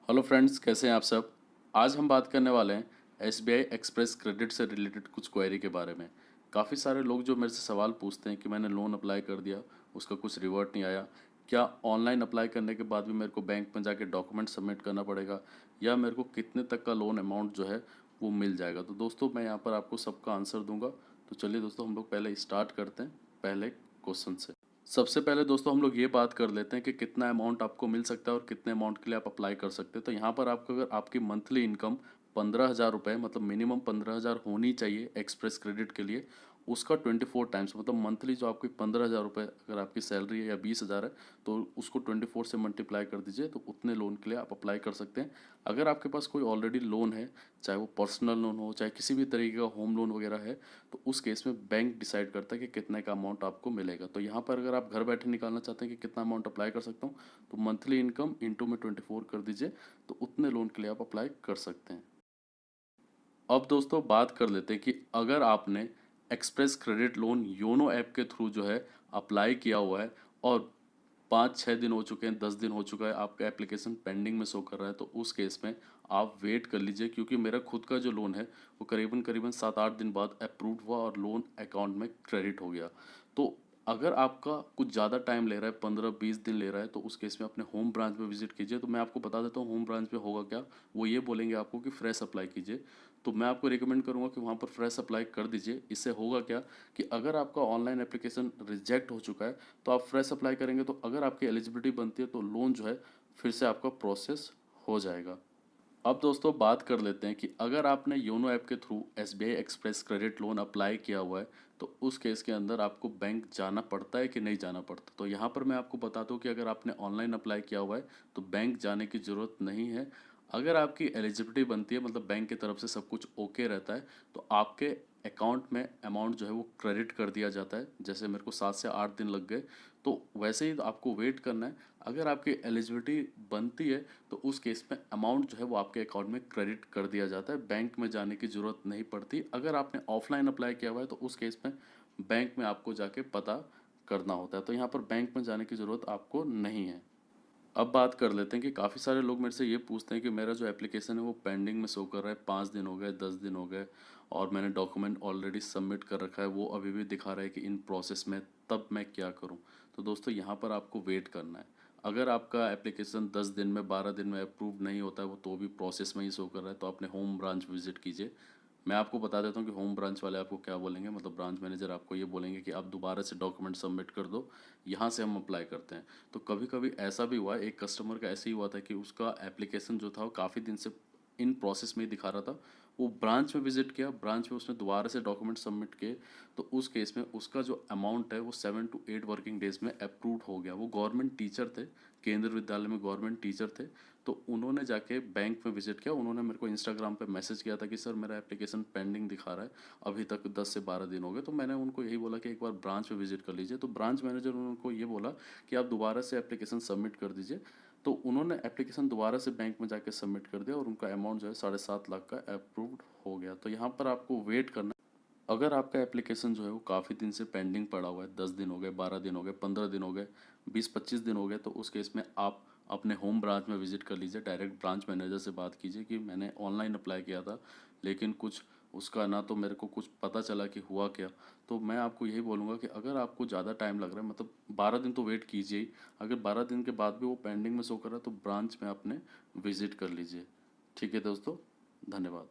Hello friends, कैसे हैं आप सब। आज हम बात करने वाले हैं एसबीआई एक्सप्रेस क्रेडिट से रिलेटेड कुछ क्वेरी के बारे में। काफ़ी सारे लोग जो मेरे से सवाल पूछते हैं कि मैंने लोन अप्लाई कर दिया, उसका कुछ रिवर्ट नहीं आया, क्या ऑनलाइन अप्लाई करने के बाद भी मेरे को बैंक में जाके डॉक्यूमेंट सबमिट करना पड़ेगा, या मेरे को कितने तक का लोन अमाउंट जो है वो मिल जाएगा। तो दोस्तों मैं यहाँ पर आपको सबका आंसर दूंगा। तो चलिए दोस्तों, हम लोग पहले स्टार्ट करते हैं पहले क्वेश्चन से। सबसे पहले दोस्तों हम लोग ये बात कर लेते हैं कि कितना अमाउंट आपको मिल सकता है और कितने अमाउंट के लिए आप अप्लाई कर सकते हैं। तो यहाँ पर आपको, अगर आपकी मंथली इनकम 15,000 रुपये, मतलब मिनिमम 15,000 होनी चाहिए एक्सप्रेस क्रेडिट के लिए, उसका 24 टाइम्स, मतलब मंथली जो आपकी 15,000 रुपये अगर आपकी सैलरी है या 20,000 है, तो उसको 24 से मल्टीप्लाई कर दीजिए, तो उतने लोन के लिए आप अप्लाई कर सकते हैं। अगर आपके पास कोई ऑलरेडी लोन है, चाहे वो पर्सनल लोन हो, चाहे किसी भी तरीके का होम लोन वगैरह है, तो उस केस में बैंक डिसाइड करता है कि कितने का अमाउंट आपको मिलेगा। तो यहाँ पर अगर आप घर बैठे निकालना चाहते हैं कि कितना अमाउंट अप्लाई कर सकता हूँ, तो मंथली इनकम इंटू में 24 कर दीजिए, तो उतने लोन के लिए आप अप्लाई कर सकते हैं। अब दोस्तों बात कर लेते हैं कि अगर आपने express credit loan YONO app के थ्रू जो है अप्लाई किया हुआ है, और 5-6 दिन हो चुके हैं, 10 दिन हो चुका है, आपका एप्लीकेशन पेंडिंग में शो कर रहा है, तो उस केस में आप वेट कर लीजिए, क्योंकि मेरा खुद का जो लोन है वो करीबन करीबन 7-8 दिन बाद अप्रूव हुआ और लोन अकाउंट में क्रेडिट हो गया। तो अगर आपका कुछ ज़्यादा टाइम ले रहा है, 15-20 दिन ले रहा है, तो उस केस में अपने होम ब्रांच में विजिट कीजिए। तो मैं आपको बता देता हूँ होम ब्रांच में होगा क्या। वो ये बोलेंगे आपको कि फ्रेश अप्लाई कीजिए, तो मैं आपको रिकमेंड करूँगा कि वहाँ पर फ्रेश अप्लाई कर दीजिए। इससे होगा क्या कि अगर आपका ऑनलाइन एप्लीकेशन रिजेक्ट हो चुका है, तो आप फ्रेश अप्लाई करेंगे, तो अगर आपकी एलिजिबिलिटी बनती है तो लोन जो है फिर से आपका प्रोसेस हो जाएगा। अब दोस्तों बात कर लेते हैं कि अगर आपने योनो ऐप के through SBI express credit loan apply किया हुआ है, तो उस केस के अंदर आपको बैंक जाना पड़ता है कि नहीं जाना पड़ता। तो यहाँ पर मैं आपको बता दूँ कि अगर आपने ऑनलाइन अप्लाई किया हुआ है तो बैंक जाने की ज़रूरत नहीं है। अगर आपकी एलिजिबिलिटी बनती है, मतलब बैंक की तरफ से सब कुछ ओके रहता है, तो आपके अकाउंट में अमाउंट जो है वो क्रेडिट कर दिया जाता है। जैसे मेरे को 7 से 8 दिन लग गए, तो वैसे ही आपको वेट करना है। अगर आपकी एलिजिबिलिटी बनती है, तो उस केस में अमाउंट जो है वो आपके अकाउंट में क्रेडिट कर दिया जाता है, बैंक में जाने की ज़रूरत नहीं पड़ती। अगर आपने ऑफलाइन अप्लाई किया हुआ है, तो उस केस में बैंक में आपको जाके पता करना होता है। तो यहाँ पर बैंक में जाने की ज़रूरत आपको नहीं है। अब बात कर लेते हैं कि काफ़ी सारे लोग मेरे से ये पूछते हैं कि मेरा जो एप्लीकेशन है वो पेंडिंग में शो कर रहा है, 5 दिन हो गए, 10 दिन हो गए, और मैंने डॉक्यूमेंट ऑलरेडी सबमिट कर रखा है, वो अभी भी दिखा रहा है कि इन प्रोसेस में, तब मैं क्या करूं। तो दोस्तों यहाँ पर आपको वेट करना है। अगर आपका एप्लीकेशन 10 दिन में, 12 दिन में अप्रूव नहीं होता है वो, तो भी प्रोसेस में ही शो कर रहा है, तो अपने होम ब्रांच विजिट कीजिए। मैं आपको बता देता हूँ कि होम ब्रांच वाले आपको क्या बोलेंगे, मतलब ब्रांच मैनेजर आपको ये बोलेंगे कि आप दोबारा से डॉक्यूमेंट सबमिट कर दो, यहाँ से हम अप्लाई करते हैं। तो कभी कभी ऐसा भी हुआ, एक कस्टमर का ऐसे ही हुआ था कि उसका एप्लीकेशन जो था वो काफ़ी दिन से इन प्रोसेस में ही दिखा रहा था। वो ब्रांच में विजिट किया, ब्रांच में उसने दोबारा से डॉक्यूमेंट सबमिट किए, तो उस केस में उसका जो अमाउंट है वो 7 to 8 वर्किंग डेज में अप्रूव हो गया। वो गवर्नमेंट टीचर थे, केंद्रीय विद्यालय में गवर्नमेंट टीचर थे। तो उन्होंने जाके बैंक में विजिट किया, उन्होंने मेरे को इंस्टाग्राम पे मैसेज किया था कि सर मेरा एप्लीकेशन पेंडिंग दिखा रहा है, अभी तक 10 से 12 दिन हो गए। तो मैंने उनको यही बोला कि एक बार ब्रांच में विजिट कर लीजिए। तो ब्रांच मैनेजर ने उनको ये बोला कि आप दोबारा से एप्लीकेशन सबमिट कर दीजिए। तो उन्होंने एप्लीकेशन दोबारा से बैंक में जाके सबमिट कर दिया, और उनका अमाउंट जो है 7.5 लाख का अप्रूव्ड हो गया। तो यहाँ पर आपको वेट करना। अगर आपका एप्लीकेशन जो है वो काफ़ी दिन से पेंडिंग पड़ा हुआ है, 10 दिन हो गए, 12 दिन हो गए, 15 दिन हो गए, 20-25 दिन हो गए, तो उस केस में आप अपने होम ब्रांच में विजिट कर लीजिए। डायरेक्ट ब्रांच मैनेजर से बात कीजिए कि मैंने ऑनलाइन अप्लाई किया था, लेकिन कुछ उसका ना तो मेरे को कुछ पता चला कि हुआ क्या। तो मैं आपको यही बोलूँगा कि अगर आपको ज़्यादा टाइम लग रहा है, मतलब 12 दिन तो वेट कीजिए ही। अगर 12 दिन के बाद भी वो पेंडिंग में शो कर रहा है, तो ब्रांच में अपने विजिट कर लीजिए। ठीक है दोस्तों, धन्यवाद।